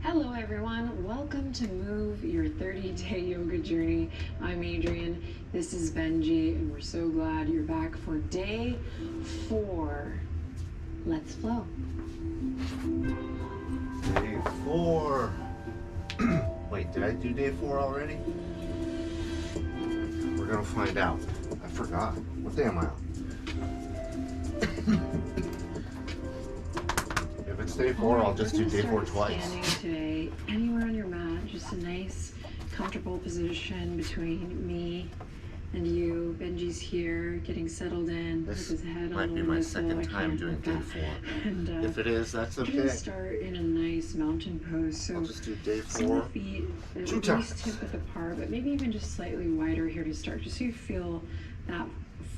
Hello everyone, welcome to Move Your 30-Day Yoga Journey. I'm Adrine, this is Benji, and we're so glad you're back for day 4. Let's flow. Day 4. Wait, did I do day 4 already? We're gonna find out. I forgot. What day am I on? If it's day 4, I'll just do day 4 twice. Standing today, anywhere on your mat, just a nice, comfortable position between me and you. Benji's here, getting settled in with his head on might be my second time doing day 4. And if it is, that's okay. We're gonna start in a nice mountain pose. So I'll just do day 4. Send the feet at 2 least times. hip width apart, but maybe even just slightly wider here to start, just so you feel that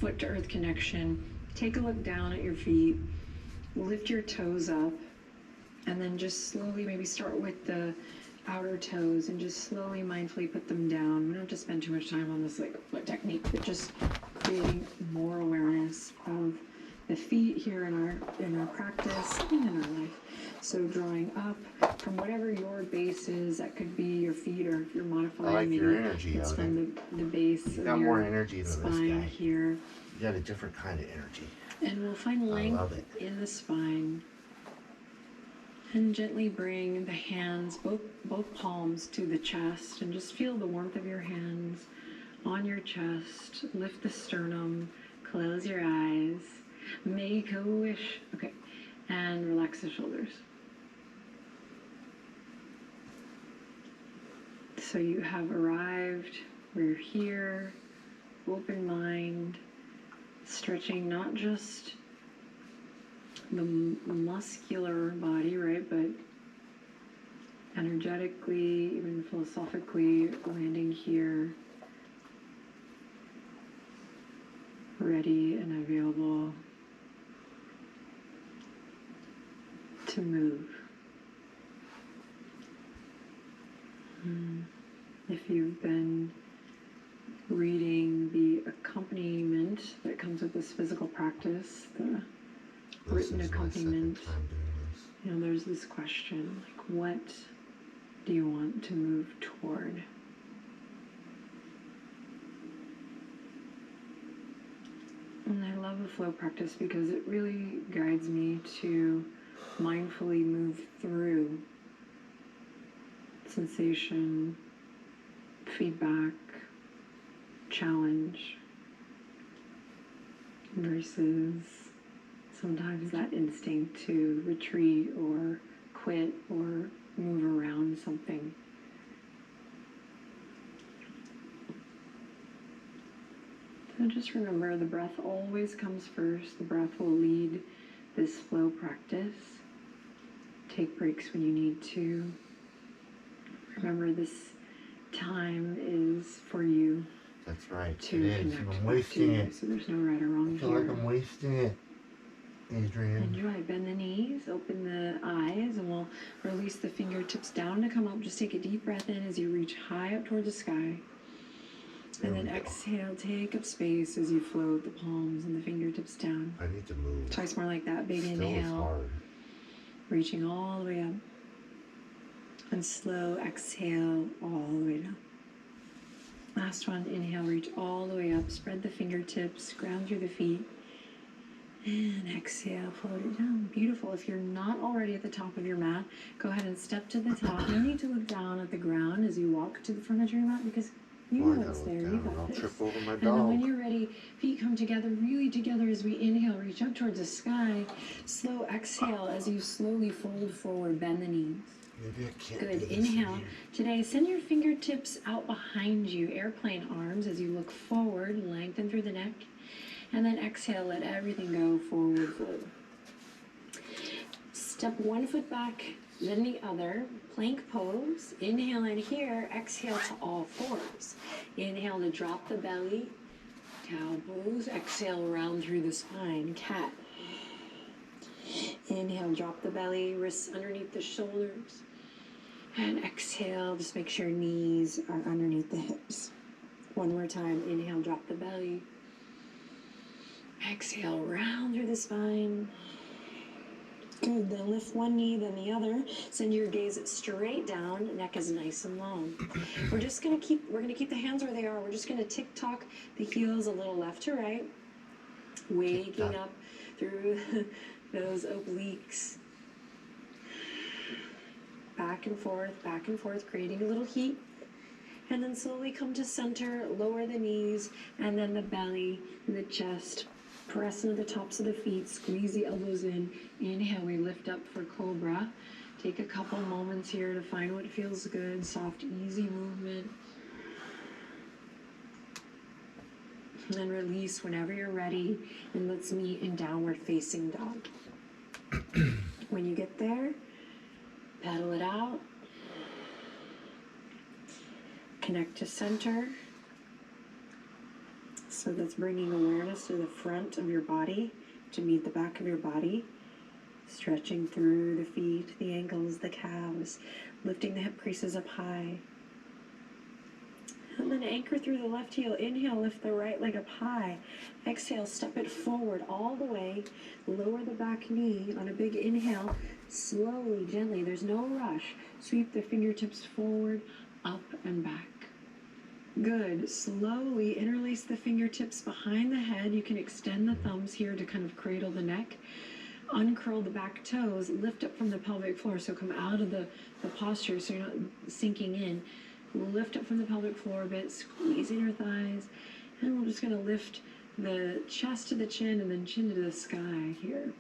foot to earth connection. Take a look down at your feet. Lift your toes up, and then just slowly maybe start with the outer toes and just slowly mindfully put them down. We don't have to spend too much time on this like foot technique, but just creating more awareness of the feet here in our practice and in our life. So drawing up from whatever your base is, that could be your feet, or if you're modifying, I like maybe your energy it's of from it. the base You of got your more energy than spine this guy. here. You got a different kind of energy. And we'll find length in the spine. And gently bring the hands, both palms, to the chest, and just feel the warmth of your hands on your chest. Lift the sternum, close your eyes, make a wish. Okay, and relax the shoulders. So you have arrived, we're here, open mind, stretching not just the muscular body, right, but energetically, even philosophically, landing here, ready and available to move. If you've been reading the accompaniment that comes with this physical practice, the written accompaniment, you know, there's this question, like, what do you want to move toward? And I love the flow practice because it really guides me to mindfully move through sensation, feedback, challenge, versus sometimes that instinct to retreat or quit or move around something. So just remember, the breath always comes first. The breath will lead this flow practice. Take breaks when you need to. Remember, this time is for you. That's right. To it is. connect I'm wasting to, it. so there's no right or wrong I feel here. like I'm wasting it, Adrian. Enjoy. Bend the knees, open the eyes, and we'll release the fingertips down to come up. Just take a deep breath in as you reach high up toward the sky. And then exhale, take up space as you float the palms and the fingertips down. I need to move. Twice more like that. Big Still inhale. is hard. Reaching all the way up. And slow exhale all the way down. Last one. Inhale, reach all the way up. Spread the fingertips, ground through the feet. And exhale, float it down. Beautiful. If you're not already at the top of your mat, go ahead and step to the top. No need to look down at the ground as you walk to the front of your mat, because you know what's there. You got I'll this. trip over my And then dog. when you're ready, feet come together, really together as we inhale, reach up towards the sky. Slow exhale as you slowly fold forward, bend the knees. Maybe I can't Good. do this Inhale. here. Today, send your fingertips out behind you, airplane arms, as you look forward, lengthen through the neck. And then exhale, let everything go, forward fold. Step one foot back, then the other. Plank pose. Inhale in here, exhale to all fours. Inhale to drop the belly, cow pose. Exhale, round through the spine, cat. Inhale, drop the belly, wrists underneath the shoulders. And exhale, just make sure knees are underneath the hips. One more time. Inhale, drop the belly. Exhale, round through the spine. Good, then lift one knee, then the other. Send your gaze straight down, neck is nice and long. We're gonna keep the hands where they are. We're just gonna tick-tock the heels a little left to right, waking up through those obliques. Back and forth, creating a little heat. And then slowly come to center, lower the knees, and then the belly and the chest. Press into the tops of the feet, squeeze the elbows in. Inhale, we lift up for Cobra. Take a couple moments here to find what feels good, soft, easy movement. And then release whenever you're ready, and let's meet in downward facing dog. When you get there, pedal it out. Connect to center. So that's bringing awareness to the front of your body to meet the back of your body. Stretching through the feet, the ankles, the calves, lifting the hip creases up high. And then anchor through the left heel. Inhale, lift the right leg up high. Exhale, step it forward all the way. Lower the back knee on a big inhale. Slowly, gently, there's no rush. Sweep the fingertips forward, up and back. Good. Slowly interlace the fingertips behind the head. You can extend the thumbs here to kind of cradle the neck. Uncurl the back toes. Lift up from the pelvic floor. So come out of the posture so you're not sinking in. Lift up from the pelvic floor a bit, squeezing your thighs. And we're just going to lift the chest to the chin and then chin to the sky here.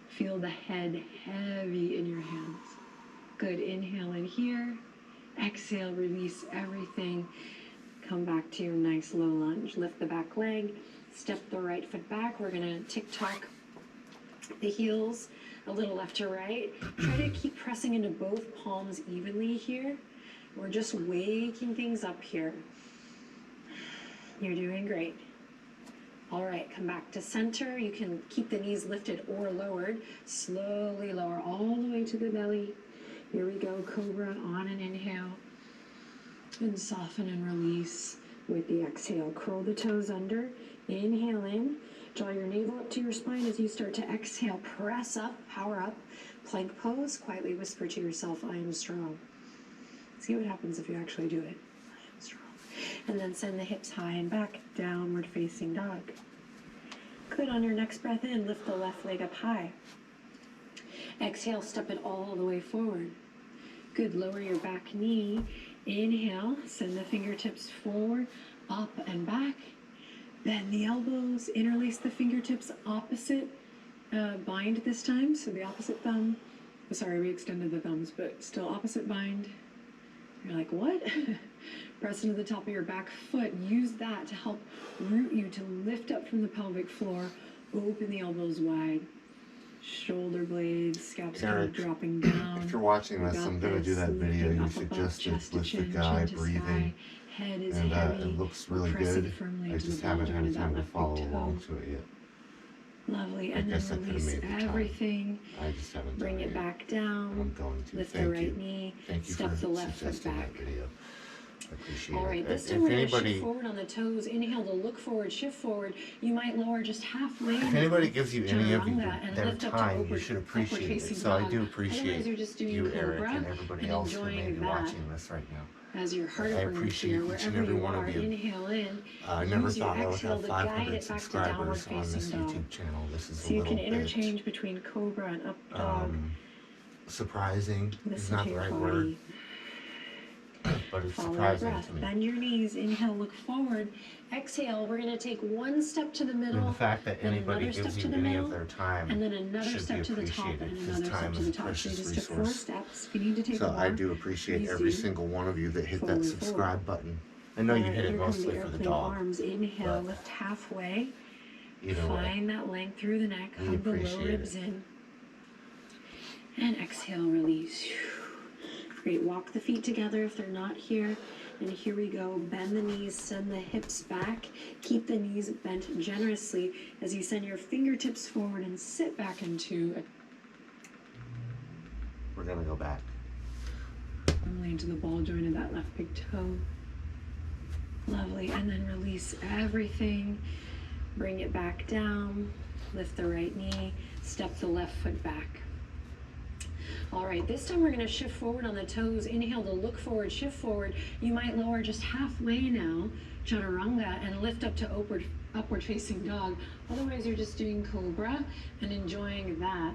Feel the head heavy in your hands. Good. Inhale in here. Exhale, release everything. Come back to your nice low lunge. Lift the back leg, step the right foot back. We're gonna tick-tock the heels a little left to right. Try to keep pressing into both palms evenly here. We're just waking things up here. You're doing great. All right, come back to center. You can keep the knees lifted or lowered. Slowly lower all the way to the belly. Here we go, Cobra on an inhale. And soften and release with the exhale. Curl the toes under. Inhale in. Draw your navel up to your spine as you start to exhale. Press up, power up. Plank pose. Quietly whisper to yourself, I am strong. See what happens if you actually do it. I am strong. And then send the hips high and back. Downward facing dog. Good. On your next breath in, lift the left leg up high. Exhale, step it all the way forward. Good. Lower your back knee. Inhale, send the fingertips forward, up and back. Bend the elbows, interlace the fingertips opposite bind this time. So the opposite thumb, sorry, we extended the thumbs, but still opposite bind. You're like, what? Press into the top of your back foot. Use that to help root you to lift up from the pelvic floor. Open the elbows wide. Shoulder blades, scalps kind of dropping down. If you're watching this, I'm going to do that video you suggested with the guy breathing, and it looks really good. I just haven't had time to follow along to it yet. Lovely, and then release everything. I just haven't bring it back down. I'm going to. Lift the right knee. Step the left foot back. I appreciate it. All right, this time we're going to shift forward on the toes. Inhale to look forward, shift forward. You might lower just halfway. If anybody gives you any of their time, you should appreciate it. So I do appreciate you, Eric, and everybody else that may be watching this right now. As your heart I appreciate each and every one of you. Inhale in. I never thought I would have 500 subscribers on this YouTube channel. This is so you can interchange between Cobra and Up Dog. Surprising is not the right word. But it's surprising to me. Bend your knees. Inhale, look forward. Exhale, we're going to take one step to the middle. And the fact that anybody gives you any of their time and then another step to the top, and another step to the top. So you just took 4 steps. If you need to take so I do appreciate every single one of you that hit that subscribe button. I know you hit it mostly for the dog. Arms. Inhale, lift halfway. Find that length through the neck. Hug the low ribs in. And exhale, release. Great. Walk the feet together if they're not here. And here we go. Bend the knees, send the hips back. Keep the knees bent generously as you send your fingertips forward and sit back into a... We're going to go back. Only into the ball joint of that left big toe. Lovely. And then release everything. Bring it back down. Lift the right knee. Step the left foot back. All right, this time we're going to shift forward on the toes. Inhale to look forward, shift forward. You might lower just halfway now, chaturanga, and lift up to upward facing dog. Otherwise, you're just doing cobra and enjoying that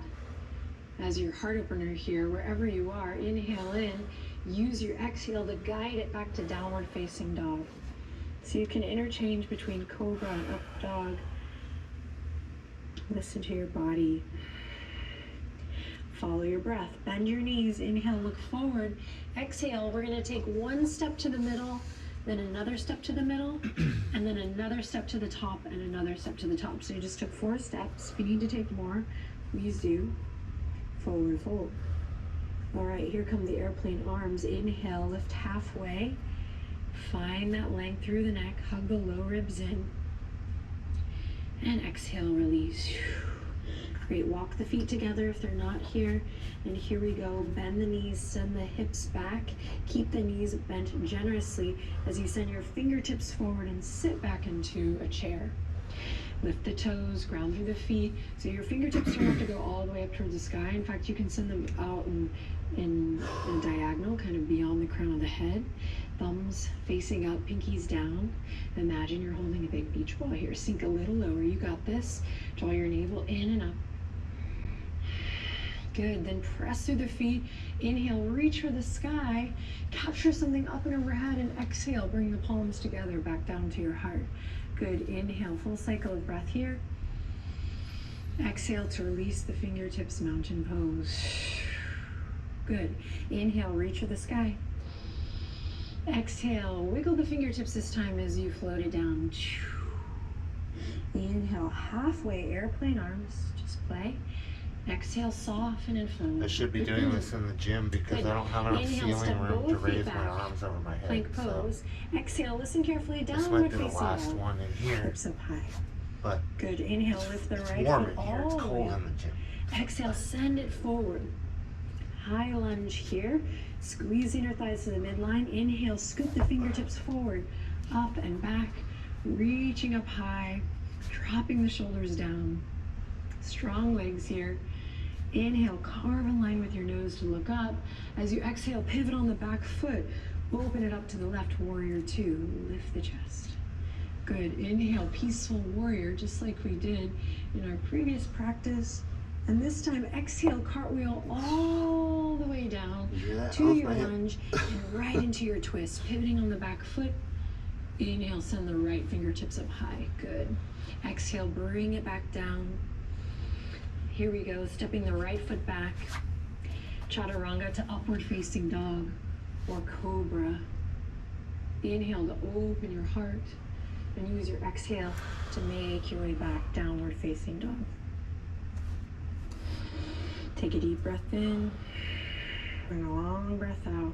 as your heart opener here, wherever you are. Inhale in, use your exhale to guide it back to downward facing dog. So you can interchange between cobra and up dog. Listen to your body. Follow your breath. Bend your knees. Inhale, look forward. Exhale, we're going to take one step to the middle, then another step to the middle, and then another step to the top, and another step to the top. So you just took 4 steps. If you need to take more, please do. Forward fold. All right, here come the airplane arms. Inhale, lift halfway. Find that length through the neck. Hug the low ribs in. And exhale, release. Great, walk the feet together if they're not here. And here we go, bend the knees, send the hips back. Keep the knees bent generously as you send your fingertips forward and sit back into a chair. Lift the toes, ground through the feet. So your fingertips don't have to go all the way up towards the sky. In fact, you can send them out in diagonal, kind of beyond the crown of the head. Thumbs facing up, pinkies down. Imagine you're holding a big beach ball here. Sink a little lower, you got this. Draw your navel in and up. Good, then press through the feet. Inhale, reach for the sky. Capture something up and overhead, and exhale, bring the palms together back down to your heart. Good, inhale, full cycle of breath here. Exhale to release the fingertips, mountain pose. Good, inhale, reach for the sky. Exhale, wiggle the fingertips this time as you float it down. Inhale, halfway, airplane arms, just play. Exhale, soften and fold. I should be doing this in the gym because Good. I don't have enough Inhale, ceiling room to raise back. my arms over my head. Plank pose. So Exhale, listen carefully, this downward might be the facing last dog. one in here, Hips up high. but Good, inhale, lift the it's right warm foot in here. It's all the way cold up. in the gym. Exhale, send it forward. High lunge here. Squeeze inner thighs to the midline. Inhale, scoop the fingertips forward, up and back, reaching up high, dropping the shoulders down. Strong legs here. Inhale, carve a line with your nose to look up. As you exhale, pivot on the back foot. Open it up to the left, warrior 2. Lift the chest. Good, inhale, peaceful warrior, just like we did in our previous practice. And this time, exhale, cartwheel all the way down to your lunge and right into your twist, pivoting on the back foot. Inhale, send the right fingertips up high. Good. Exhale, bring it back down. Here we go, stepping the right foot back. Chaturanga to upward facing dog or cobra. Inhale to open your heart and use your exhale to make your way back, downward facing dog. Take a deep breath in, bring a long breath out.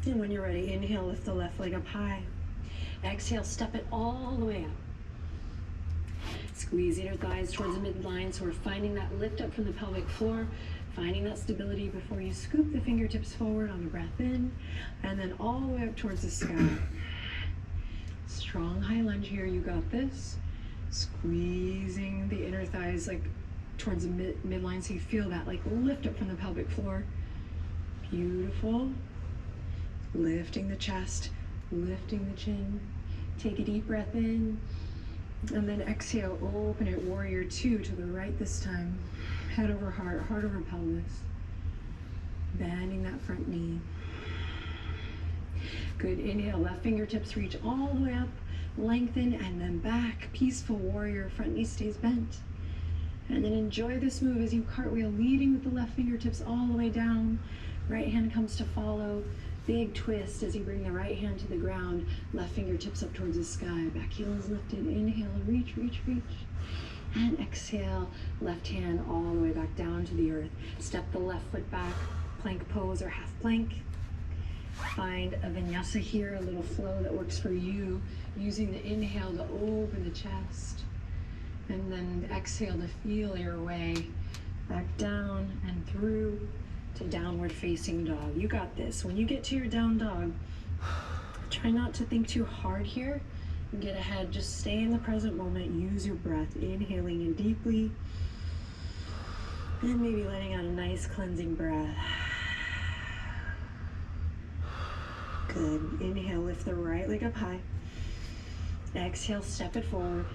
And when you're ready, inhale, lift the left leg up high. Exhale, step it all the way up. Squeeze inner thighs towards the midline, so we're finding that lift up from the pelvic floor, finding that stability before you scoop the fingertips forward on the breath in, and then all the way up towards the sky. Strong high lunge here, you got this. Squeezing the inner thighs like towards the midline so you feel that like lift up from the pelvic floor. Beautiful. Lifting the chest, lifting the chin. Take a deep breath in. And then exhale, open it, warrior 2 to the right this time. Head over heart, heart over pelvis. Bending that front knee. Good, inhale, left fingertips reach all the way up, lengthen, and then back. Peaceful warrior, front knee stays bent. And then enjoy this move as you cartwheel, leading with the left fingertips all the way down. Right hand comes to follow. Big twist as you bring the right hand to the ground, left fingertips up towards the sky, back heel is lifted, inhale, reach, reach, reach. And exhale, left hand all the way back down to the earth. Step the left foot back, plank pose or half plank. Find a vinyasa here, a little flow that works for you, using the inhale to open the chest. And then exhale to feel your way back down and through to downward facing dog. You got this. When you get to your down dog, try not to think too hard here and get ahead. Just stay in the present moment. Use your breath. Inhaling in deeply And maybe letting out a nice cleansing breath. Good. Inhale, lift the right leg up high. Exhale, step it forward.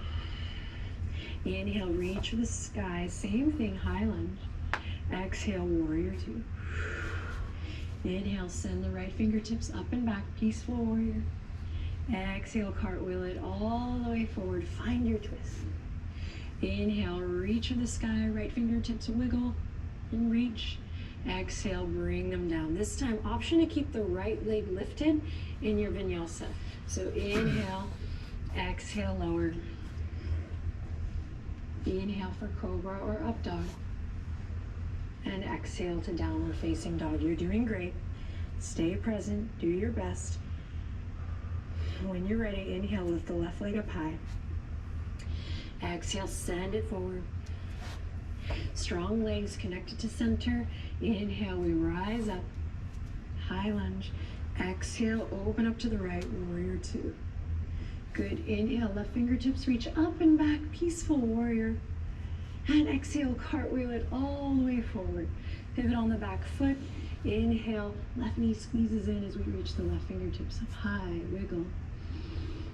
Inhale, reach for the sky. Same thing, high lunge. Exhale, warrior two. Inhale, send the right fingertips up and back, peaceful warrior. Exhale, cartwheel it all the way forward. Find your twist. Inhale, reach for the sky, right fingertips wiggle and reach. Exhale, bring them down. This time, option to keep the right leg lifted in your vinyasa. So inhale, exhale, lower. Inhale for cobra or up dog. And exhale to downward facing dog. You're doing great. Stay present, do your best. When you're ready, inhale, lift the left leg up high. Exhale, send it forward. Strong legs connected to center. Inhale, we rise up. High lunge. Exhale, open up to the right, warrior two. Good. Inhale, left fingertips reach up and back, peaceful warrior. And exhale, cartwheel it all the way forward. Pivot on the back foot. Inhale, left knee squeezes in as we reach the left fingertips up high, wiggle.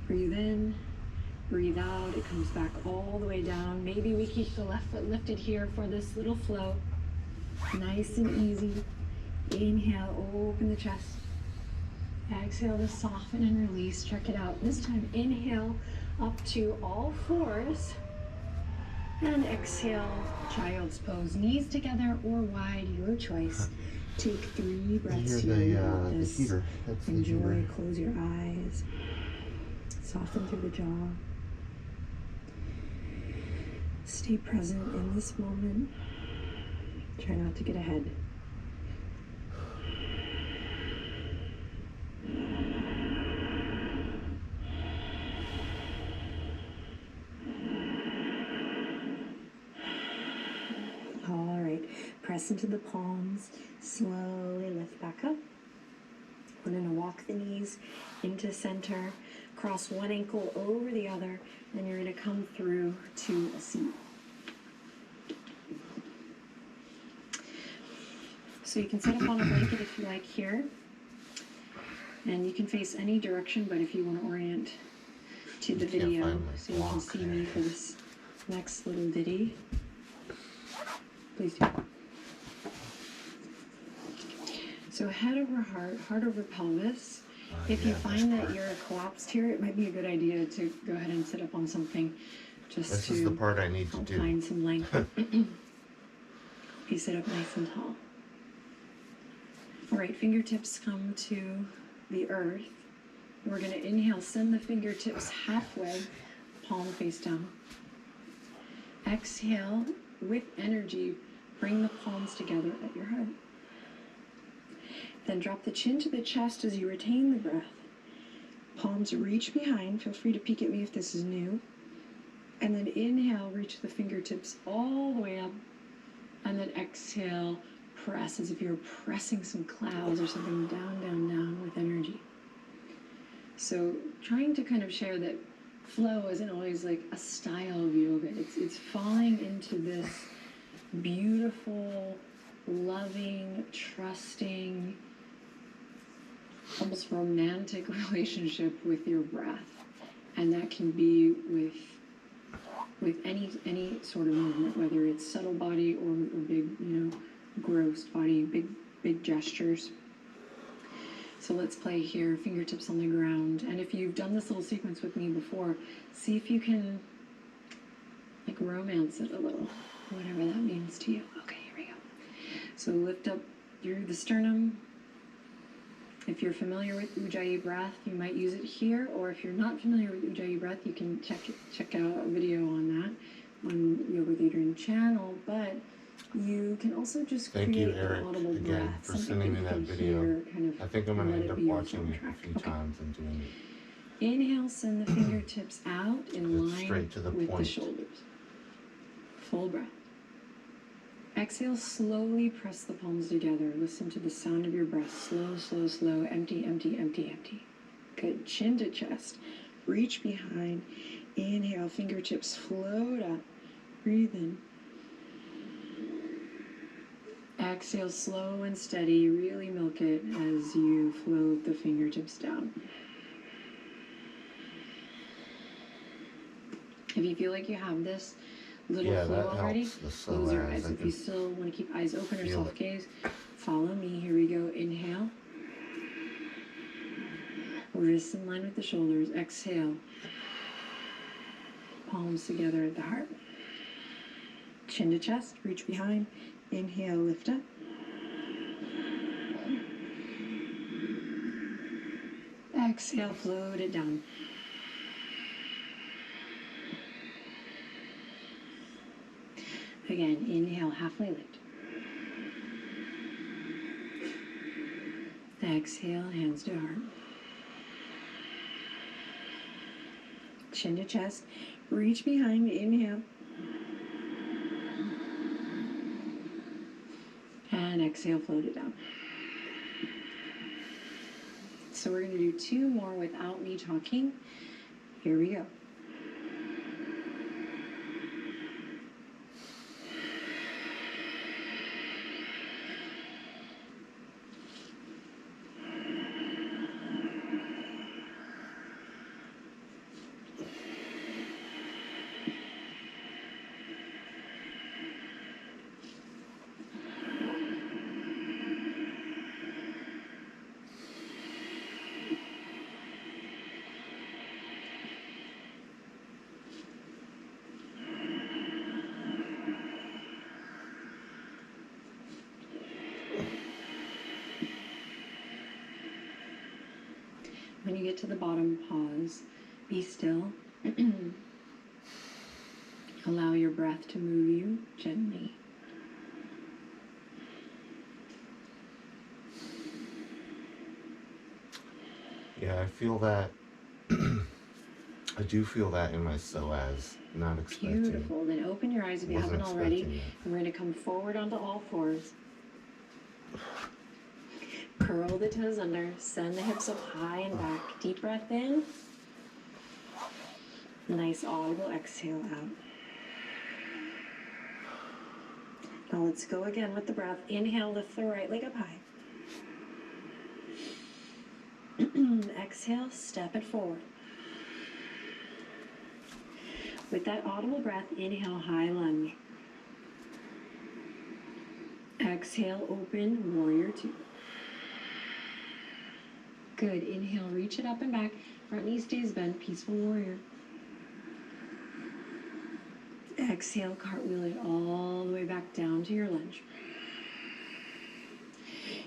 Breathe in, breathe out, it comes back all the way down. Maybe we keep the left foot lifted here for this little flow. Nice and easy. Inhale, open the chest. Exhale to soften and release. Check it out. This time, inhale up to all fours. And exhale, child's pose. Knees together or wide, your choice. Take 3 breaths here. The heater. That's enjoy, the heater. close your eyes. Soften through the jaw. Stay present in this moment. Try not to get ahead. All right, press into the palms, slowly lift back up. We're going to walk the knees into center, cross one ankle over the other, and you're going to come through to a seat. So you can sit up on a blanket if you like here, and you can face any direction, but if you want to orient to the video so you can see me for this next little ditty, please do. So head over heart, heart over pelvis. If you find that you're collapsed here, it might be a good idea to go ahead and sit up on something just This to is the part I need to do. Find some length. You sit up nice and tall. All right, fingertips come to the earth. We're going to inhale, send the fingertips halfway, palm face down. Exhale, with energy, bring the palms together at your heart. Then drop the chin to the chest as you retain the breath. Palms reach behind. Feel free to peek at me if this is new. And then inhale, reach the fingertips all the way up. And then exhale, press as if you're pressing some clouds or something down, down, down with energy. So trying to kind of share that flow isn't always like a style of yoga. It's falling into this beautiful, loving, trusting, almost romantic relationship with your breath. And that can be with any sort of movement, whether it's subtle body or big, gross body, big gestures. So let's play here, fingertips on the ground. And if you've done this little sequence with me before, see if you can like romance it a little, whatever that means to you. Okay, here we go. So lift up through the sternum. If you're familiar with Ujjayi breath, you might use it here, or if you're not familiar with Ujjayi breath, you can check out a video on that on Yoga with Adrine channel. But you can also just Thank create you, Eric, an audible again, breath, for something sending me you that can video. hear, kind of I think I'm going to let end up be your watching it a soundtrack. few Okay. times and doing it. Inhale, send the fingertips out in line straight to the with the point. shoulders. Full breath. Exhale, slowly press the palms together. Listen to the sound of your breath. Slow, slow, slow. Empty, empty, empty, empty. Good. Chin to chest. Reach behind. Inhale, fingertips float up. Breathe in. Exhale, slow and steady. Really milk it as you float the fingertips down. If you feel like you have this little flow already, close your eyes. If you still want to keep eyes open or soft gaze, follow me. Here we go. Inhale. Wrists in line with the shoulders. Exhale. Palms together at the heart. Chin to chest. Reach behind. Inhale, lift up. Exhale, float it down. Again, inhale, halfway lift. Exhale, hands to heart. Chin to chest. Reach behind, inhale. And exhale, float it down. So we're going to do 2 more without me talking. Here we go. When you get to the bottom, pause. Be still. Allow your breath to move you gently. Yeah, I feel that. I do feel that in my psoas. Not expecting. Beautiful. Then open your eyes if you haven't already. And we're going to come forward onto all fours. Curl the toes under. Send the hips up high and back. Deep breath in. Nice audible exhale out. Now let's go again with the breath. Inhale, lift the right leg up high. Exhale, step it forward. With that audible breath, inhale, high lunge. Exhale, open, warrior 2. Good. Inhale, reach it up and back. Front knee stays bent, peaceful warrior. Exhale, cartwheel it all the way back down to your lunge.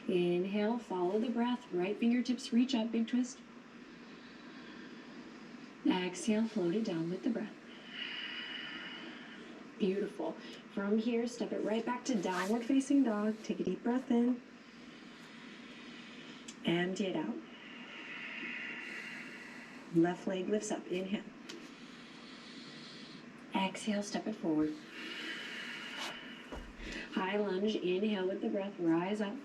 Inhale, follow the breath. Right fingertips reach up, big twist. Exhale, float it down with the breath. Beautiful. From here, step it right back to downward facing dog. Take a deep breath in. Empty it out. Left leg lifts up. Inhale. Exhale, step it forward. High lunge. Inhale with the breath. Rise up.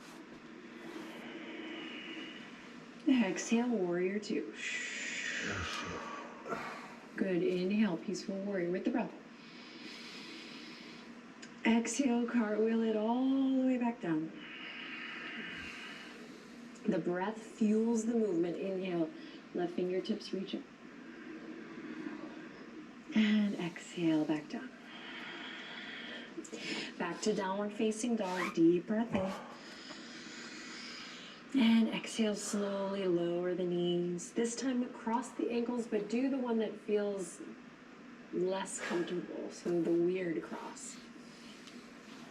Exhale, warrior 2. Good. Inhale, peaceful warrior with the breath. Exhale, cartwheel it all the way back down. The breath fuels the movement. Inhale, left fingertips reach up. And exhale, back down. Back to downward facing dog. Deep breath in. And exhale, slowly lower the knees. This time cross the ankles, but do the one that feels less comfortable. So the weird cross.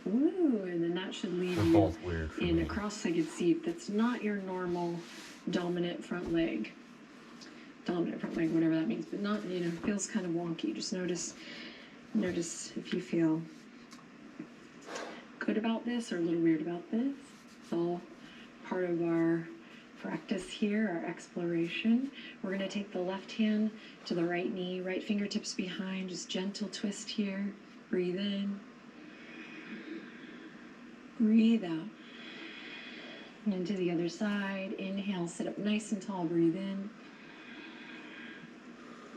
Ooh, and then that should leave you in a cross-legged seat that's not your normal dominant front leg. Dominant front leg, whatever that means, but not, feels kind of wonky. Just notice if you feel good about this or a little weird about this. It's all part of our practice here, our exploration. We're going to take the left hand to the right knee, right fingertips behind, just gentle twist here. Breathe in. Breathe out. And to the other side. Inhale, sit up nice and tall. Breathe in.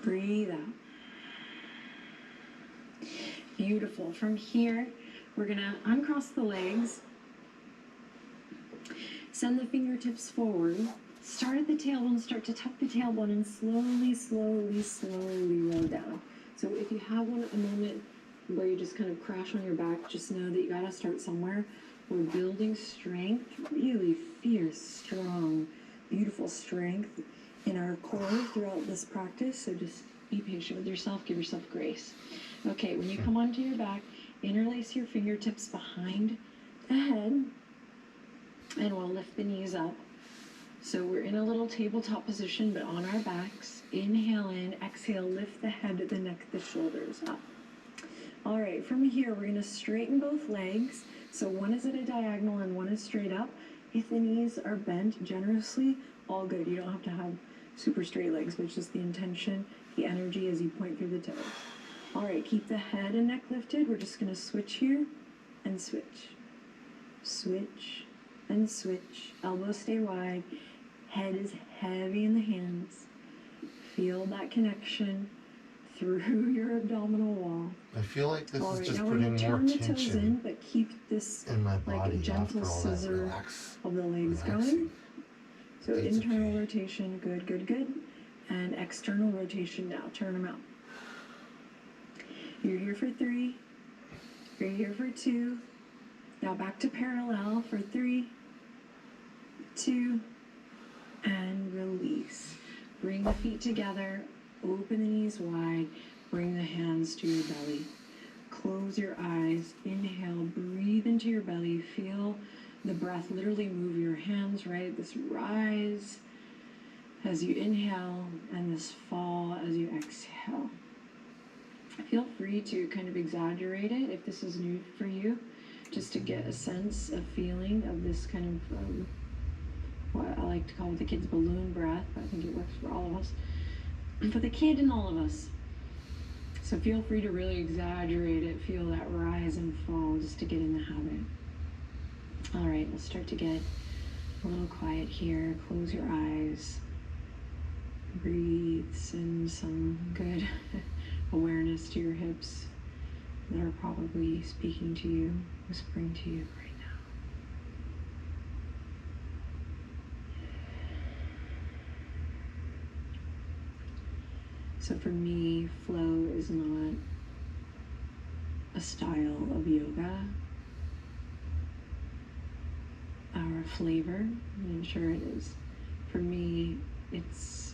Breathe out. Beautiful. From here, we're going to uncross the legs Send the fingertips forward. Start at the tailbone, start to tuck the tailbone and slowly, slowly, slowly roll down. So if you have a moment where you just kind of crash on your back, just know that you gotta start somewhere. We're building strength, really fierce, strong, beautiful strength in our core throughout this practice. So just be patient with yourself, give yourself grace. Okay, when you come onto your back, interlace your fingertips behind the head, and we'll lift the knees up. So we're in a little tabletop position, but on our backs. Inhale in, exhale, lift the head, the neck, the shoulders up. All right, from here, we're gonna straighten both legs. So one is at a diagonal and one is straight up. If the knees are bent generously, all good. You don't have to have super straight legs, but it's just the intention, the energy as you point through the toes. All right, keep the head and neck lifted. We're just gonna switch here and switch. Switch and switch. Elbows stay wide. Head is heavy in the hands. Feel that connection through your abdominal wall. I feel like this is just now putting more turn the toes in, tension but keep this in my like body a gentle after all that scissor of the legs relaxing. going. So It's internal okay. rotation, good, good, good. And external rotation now. Turn them out. You're here for 3. You're here for 2. Now back to parallel for 3, 2, and release. Bring the feet together, open the knees wide, bring the hands to your belly. Close your eyes, inhale, breathe into your belly, feel the breath literally move your hands, right? This rise as you inhale and this fall as you exhale. Feel free to kind of exaggerate it if this is new for you, just to get a sense of feeling of this kind of what I like to call the kids balloon breath. I think it works for all of us, for the kid and all of us. So feel free to really exaggerate it, feel that rise and fall just to get in the habit. All right, we'll start to get a little quiet here. Close your eyes. Breathe, send some good awareness to your hips that are probably speaking to you, whispering to you right now. So for me, flow is not a style of yoga or a flavor. I'm sure it is. For me, it's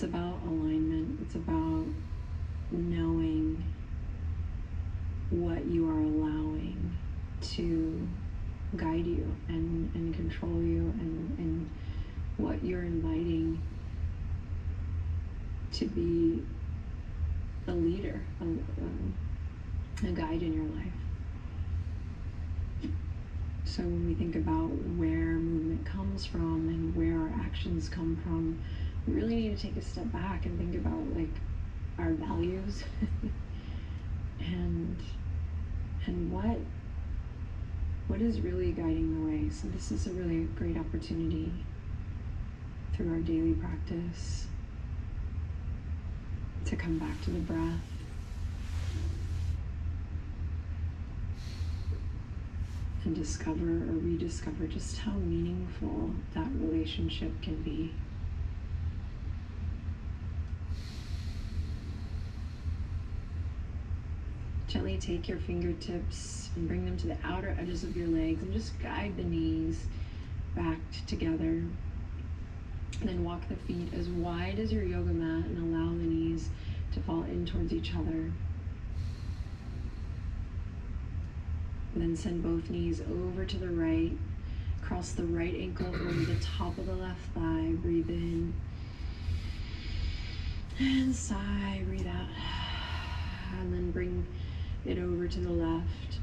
about alignment. It's about knowing what you are allowing to guide you and control you, and what you're inviting to be a leader, a guide in your life. So when we think about where movement comes from and where our actions come from, we really need to take a step back and think about like our values and what is really guiding the way. So this is a really great opportunity through our daily practice to come back to the breath, and discover or rediscover just how meaningful that relationship can be. Gently take your fingertips and bring them to the outer edges of your legs and just guide the knees back together. And then walk the feet as wide as your yoga mat and allow the knees to fall in towards each other. And then send both knees over to the right. Cross the right ankle over the top of the left thigh. Breathe in. And sigh, breathe out. And then bring it over to the left.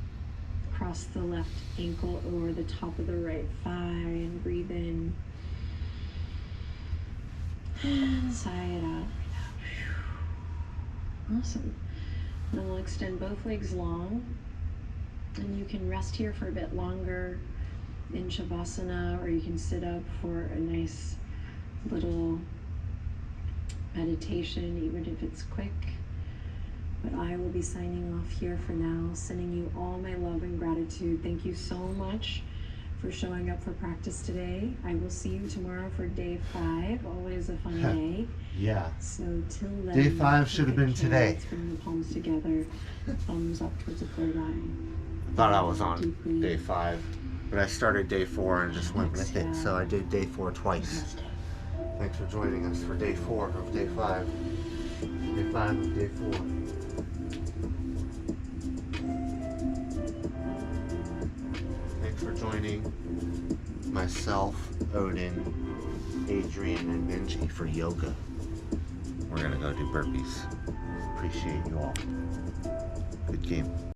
Cross the left ankle over the top of the right thigh and breathe in. And sigh it out. Awesome. Then we'll extend both legs long. And you can rest here for a bit longer in Shavasana, or you can sit up for a nice little meditation, even if it's quick. But I will be signing off here for now, sending you all my love and gratitude. Thank you so much for showing up for practice today. I will see you tomorrow for day 5. Always a fun day. Yeah. So till then, Day 5 should have been today. Let's bring the palms together, thumbs up towards the third eye. I thought I was on day 5, but I started day 4 and just went with it. So I did day 4 twice. Thanks for joining us for day 4 of day 5. Day 5 of day 4. Thanks for joining myself, Odin, Adrine, and Benji for yoga. We're gonna go do burpees. Appreciate you all. Good game.